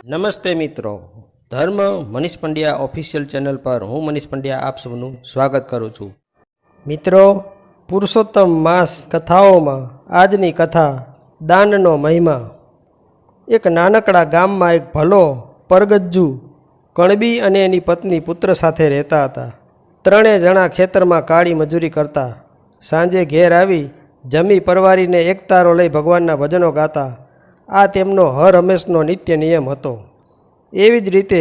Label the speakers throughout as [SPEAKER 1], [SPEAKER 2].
[SPEAKER 1] નમસ્તે મિત્રો, ધર્મ મનીષ પંડ્યા ઓફિશિયલ ચેનલ પર હું મનીષ પંડ્યા આપ સૌનું સ્વાગત કરું છું. મિત્રો, પુરુષોત્તમ માસ કથાઓમાં આજની કથા દાનનો મહિમા. એક નાનકડા ગામમાં એક ભલો પરગજ્જુ કણબી અને એની પત્ની પુત્ર સાથે રહેતા હતા. ત્રણેય જણા ખેતરમાં કાળી મજૂરી કરતા. સાંજે ઘેર આવી જમી પરવારીને એક તારો લઈ ભગવાનના ભજનો ગાતા. આ તેમનો હર હંમેશનો નિત્ય નિયમ હતો. એવી જ રીતે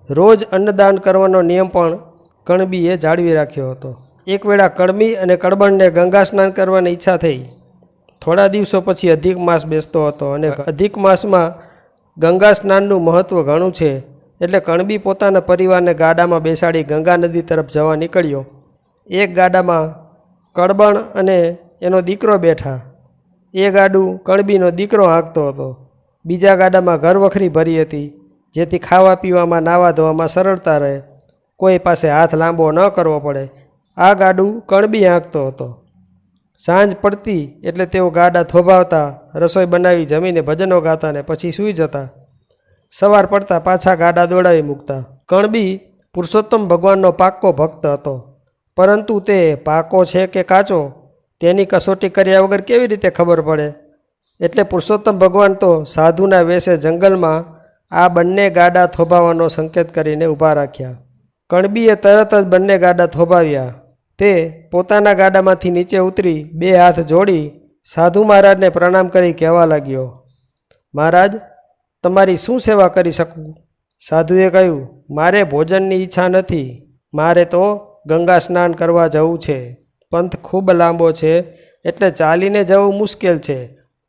[SPEAKER 1] રોજ અન્નદાન કરવાનો નિયમ પણ કણબીએ જાળવી રાખ્યો હતો. એક વેળા કણબી અને કડબણને ગંગા સ્નાન કરવાની ઈચ્છા થઈ. થોડા દિવસો પછી અધિક માસ બેસતો હતો અને અધિક માસમાં ગંગા સ્નાનનું મહત્ત્વ ઘણું છે. એટલે કણબી પોતાના પરિવારને ગાડામાં બેસાડી ગંગા નદી તરફ જવા નીકળ્યો. એક ગાડામાં કડબણ અને એનો દીકરો બેઠા. એ ગાડું કણબીનો દીકરો હાંકતો હતો. બીજા ગાડામાં ઘરવખરી ભરી હતી, જેથી ખાવા પીવામાં નાવા ધોવામાં સરળતા રહે, કોઈ પાસે હાથ લાંબો ન કરવો પડે. આ ગાડું કણબી હાંકતો હતો. સાંજ પડતી એટલે તેઓ ગાડા થોભાવતા, રસોઈ બનાવી જમીને ભજનો ગાતા ને પછી સૂઈ જતા. સવાર પડતા પાછા ગાડા દોડાવી મૂકતા. કણબી પુરુષોત્તમ ભગવાનનો પાક્કો ભક્ત હતો, પરંતુ તે પાકો છે કે કાચો તેની કસોટી કર્યા વગર કેવી રીતે ખબર પડે? એટલે પુરુષોત્તમ ભગવાન તો સાધુના વેશે જંગલમાં આ બંને ગાડા થોભાવવાનો સંકેત કરીને ઊભા રાખ્યા. કણબીએ તરત જ બંને ગાડા થોભાવ્યા. તે પોતાના ગાડામાંથી નીચે ઉતરી બે હાથ જોડી સાધુ મહારાજને પ્રણામ કરી કહેવા લાગ્યો, મહારાજ, તમારી શું સેવા કરી શકું? સાધુએ કહ્યું, મારે ભોજનની ઈચ્છા નથી, મારે તો ગંગા સ્નાન કરવા જવું છે. પંથ ખૂબ લાંબો છે, એટલે ચાલીને જવું મુશ્કેલ છે.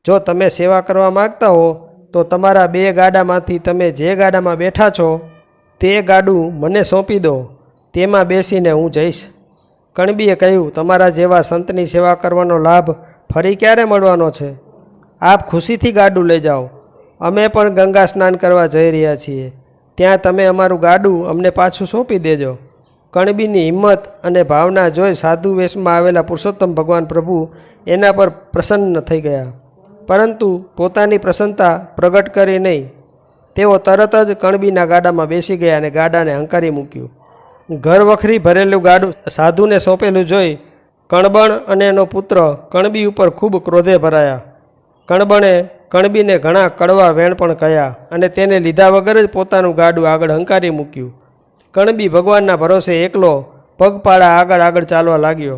[SPEAKER 1] જો તમે સેવા કરવા માગતા હો તો તમારા બે ગાડામાંથી તમે જે ગાડામાં બેઠા છો તે ગાડું મને સોંપી દો, તેમાં બેસીને હું જઈશ. કણબીએ કહ્યું, તમારા જેવા સંતની સેવા કરવાનો લાભ ફરી ક્યારે મળવાનો છે? આપ ખુશીથી ગાડું લઈ જાઓ. અમે પણ ગંગા સ્નાન કરવા જઈ રહ્યા છીએ. ત્યાં તમે અમારું ગાડું અમને પાછું સોંપી દેજો. કણબીની હિંમત અને ભાવના જોઈ સાધુ વેશમાં આવેલા પુરુષોત્તમ ભગવાન પ્રભુ એના પર પ્રસન્ન થઈ ગયા, પરંતુ પોતાની પ્રસન્નતા પ્રગટ કરી નહીં. તેઓ તરત જ કણબીના ગાડામાં બેસી ગયા અને ગાડાને હંકારી મૂક્યું. ઘર વખરી ભરેલું ગાડું સાધુને સોંપેલું જોઈ કણબણ અને એનો પુત્ર કણબી ઉપર ખૂબ ક્રોધે ભરાયા. કણબણે કણબીને ઘણા કડવા વેણ પણ કહ્યા અને તેને લીધા વગર જ પોતાનું ગાડું આગળ હંકારી મૂક્યું. કણબી ભગવાનના ભરોસે એકલો પગપાળા આગળ ચાલવા લાગ્યો.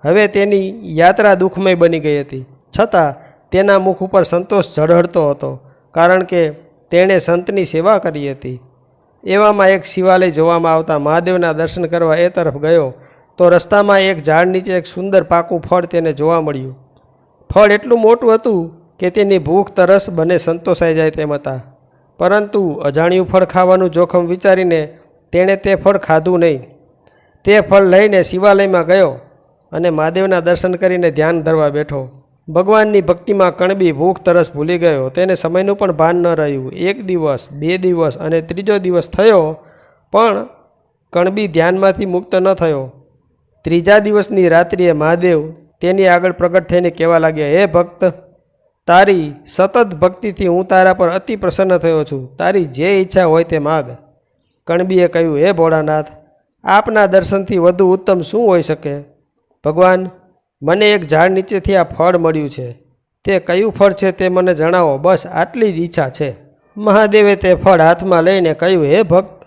[SPEAKER 1] હવે તેની યાત્રા દુઃખમય બની ગઈ હતી, છતાં તેના મુખ ઉપર સંતોષ ઝળહળતો હતો, કારણ કે તેણે સંતની સેવા કરી હતી. એવામાં એક શિવાલય જોવામાં આવતા મહાદેવના દર્શન કરવા એ તરફ ગયો તો રસ્તામાં એક ઝાડ નીચે એક સુંદર પાકું ફળ તેને જોવા મળ્યું. ફળ એટલું મોટું હતું કે તેની ભૂખ તરસ બંને સંતોષાઈ જાય તેમ હતા, પરંતુ અજાણ્યું ફળ ખાવાનું જોખમ વિચારીને તેણે તે ફળ ખાધું નહીં. તે ફળ લઈને શિવાલયમાં ગયો અને મહાદેવના દર્શન કરીને ધ્યાન ધરવા બેઠો. ભગવાનની ભક્તિમાં કણબી ભૂખ તરસ ભૂલી ગયો. તેને સમયનું પણ ભાન ન રહ્યું. એક દિવસ, બે દિવસ અને ત્રીજો દિવસ થયો, પણ કણબી ધ્યાનમાંથી મુક્ત ન થયો. ત્રીજા દિવસની રાત્રિએ મહાદેવ તેની આગળ પ્રગટ થઈને કહેવા લાગ્યા, હે ભક્ત, તારી સતત ભક્તિથી હું તારા પર અતિ પ્રસન્ન થયો છું. તારી જે ઈચ્છા હોય તે માગ. કણબીએ કહ્યું, હે ભોળાનાથ, આપના દર્શનથી વધુ ઉત્તમ શું હોઈ શકે? ભગવાન, મને એક ઝાડ નીચેથી આ ફળ મળ્યું છે. તે કયું ફળ છે તે મને જણાવો, બસ આટલી જ ઈચ્છા છે. મહાદેવે તે ફળ હાથમાં લઈને કહ્યું, હે ભક્ત,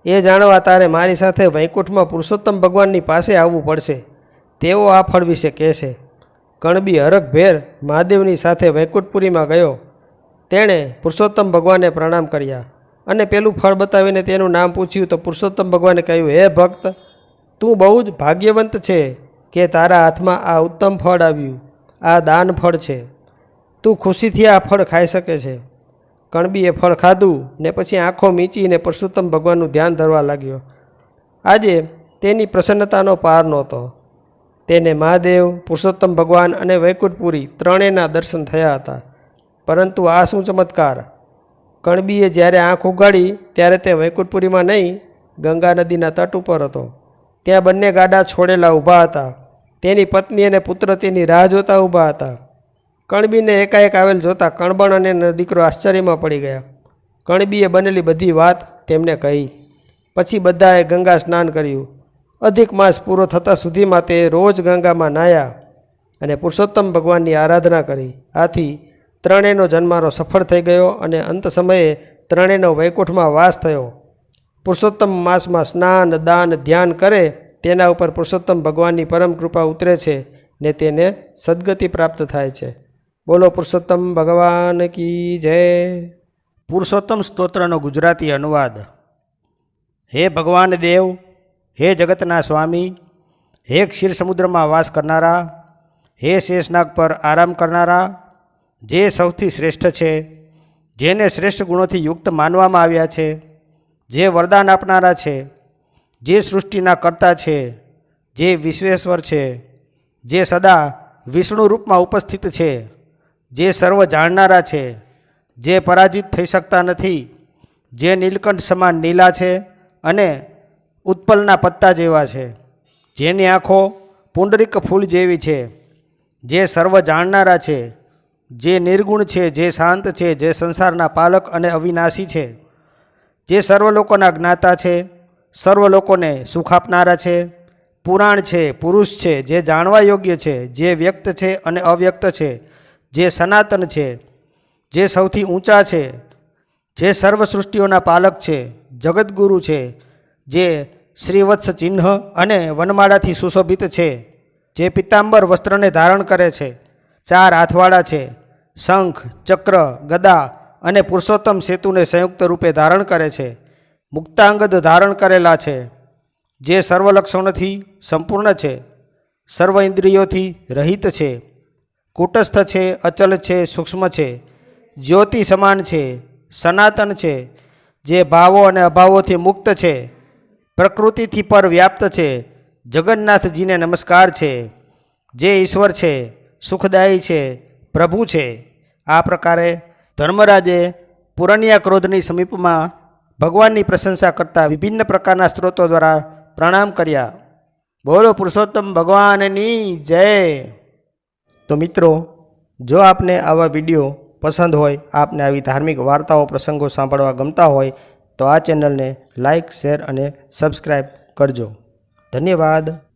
[SPEAKER 1] એ જાણવા તારે મારી સાથે વૈકુંઠમાં પુરુષોત્તમ ભગવાનની પાસે આવવું પડશે. તેઓ આ ફળ વિશે કહેશે. કણબી હરખભેર મહાદેવની સાથે વૈકુંઠપુરીમાં ગયો. તેણે પુરુષોત્તમ ભગવાનને પ્રણામ કર્યા અને પેલું ફળ બતાવીને તેનું નામ પૂછ્યું તો પુરુષોત્તમ ભગવાને કહ્યું, હે ભક્ત, તું બહુ જ ભાગ્યવંત છે કે તારા હાથમાં આ ઉત્તમ ફળ આવ્યું. આ દાન ફળ છે. તું ખુશીથી આ ફળ ખાઈ શકે છે. કણબીએ ફળ ખાધું ને પછી આંખો મીચીને પુરુષોત્તમ ભગવાનનું ધ્યાન ધરવા લાગ્યો. આજે તેની પ્રસન્નતાનો પાર નહોતો. તેને મહાદેવ, પુરુષોત્તમ ભગવાન અને વૈકુંઠપુરી ત્રણેયના દર્શન થયા હતા. પરંતુ આ શું ચમત્કાર! કણબીએ જ્યારે આંખ ઉઘાડી ત્યારે તે વૈકુંઠપુરીમાં નહીં, ગંગા નદીના તટ ઉપર હતો. ત્યાં બંને ગાડા છોડેલા ઊભા હતા. તેની પત્ની અને પુત્ર તેની રાહ જોતા ઊભા હતા. કણબીને એકાએક આવેલ જોતા કણબણ અને એનો દીકરો આશ્ચર્યમાં પડી ગયા. કણબીએ બનેલી બધી વાત તેમને કહી. પછી બધાએ ગંગા સ્નાન કર્યું. અધિક માસ પૂરો થતાં સુધીમાં તે રોજ ગંગામાં નાહ્યા અને પુરુષોત્તમ ભગવાનની આરાધના કરી. આથી ત્રણેયનો જન્મારો સફળ થઈ ગયો અને અંત સમયે ત્રણેયનો વૈકુંઠમાં વાસ થયો. પુરુષોત્તમ માસમાં સ્નાન, દાન, ધ્યાન કરે તેના ઉપર પુરુષોત્તમ ભગવાનની પરમ કૃપા ઉતરે છે ને તેને સદગતિ પ્રાપ્ત થાય છે. બોલો પુરુષોત્તમ ભગવાન કી જય. પુરુષોત્તમ સ્તોત્રનો ગુજરાતી અનુવાદ. હે ભગવાન દેવ, હે જગતના સ્વામી, હે ક્ષીર સમુદ્રમાં વાસ કરનારા, હે શેષનાગ પર આરામ કરનારા, જે સૌથી શ્રેષ્ઠ છે, જેને શ્રેષ્ઠ ગુણોથી યુક્ત માનવામાં આવ્યા છે, જે વરદાન આપનારા છે, જે સૃષ્ટિના કર્તા છે, જે વિશ્વેશ્વર છે, જે સદા વિષ્ણુ રૂપમાં ઉપસ્થિત છે, જે સર્વ જાણનારા છે, જે પરાજિત થઈ શકતા નથી, જે નીલકંઠ સમાન નીલા છે અને ઉત્પલના પત્તા જેવા છે, જેની આંખો પુંડરીક ફૂલ જેવી છે, જે સર્વ જાણનારા છે, જે નિર્ગુણ છે, જે શાંત છે, જે સંસારના પાલક અને અવિનાશી છે, જે સર્વ લોકોના જ્ઞાતા છે, સર્વ લોકોને સુખ આપનારા છે, પુરાણ છે, પુરુષ છે, જે જાણવા યોગ્ય છે, જે વ્યક્ત છે અને અવ્યક્ત છે, જે સનાતન છે, જે સૌથી ઊંચા છે, જે સર્વ સૃષ્ટિઓના પાલક છે, જગતગુરુ છે, જે શ્રીવત્સ ચિહ્ન અને વનમાળાથી સુશોભિત છે, જે પિત્તાંબર વસ્ત્રને ધારણ કરે છે, 4 હાથવાળા છે, શંખ, ચક્ર, ગદા અને પુરુષોત્તમ સેતુને સંયુક્ત રૂપે ધારણ કરે છે, મુક્તાંગદ ધારણ કરેલા છે, જે સર્વ લક્ષણોથી સંપૂર્ણ છે, સર્વ ઇન્દ્રિયોથી રહિત છે, કૂટસ્થ છે, અચલ છે, સૂક્ષ્મ છે, જ્યોતિ સમાન છે, સનાતન છે, જે ભાવો અને અભાવોથી મુક્ત છે, પ્રકૃતિથી પર વ્યાપ્ત છે. જગન્નાથજીને નમસ્કાર છે, જે ઈશ્વર છે, સુખદાયી છે, પ્રભુ છે. આ પ્રકારે ધર્મરાજે પુરનિયા ક્રોધની સમીપમાં ભગવાનની પ્રશંસા કરતા વિભિન્ન પ્રકારના સ્ત્રોતો દ્વારા પ્રણામ કર્યા. બોલો પુરુષોત્તમ ભગવાનની જય. તો મિત્રો, જો આપને આવા વિડીયો પસંદ હોય, આપને આવી ધાર્મિક વાર્તાઓ પ્રસંગો સાંભળવા ગમતા હોય તો આ ચેનલને લાઇક, શેર અને સબસ્ક્રાઈબ કરજો. ધન્યવાદ.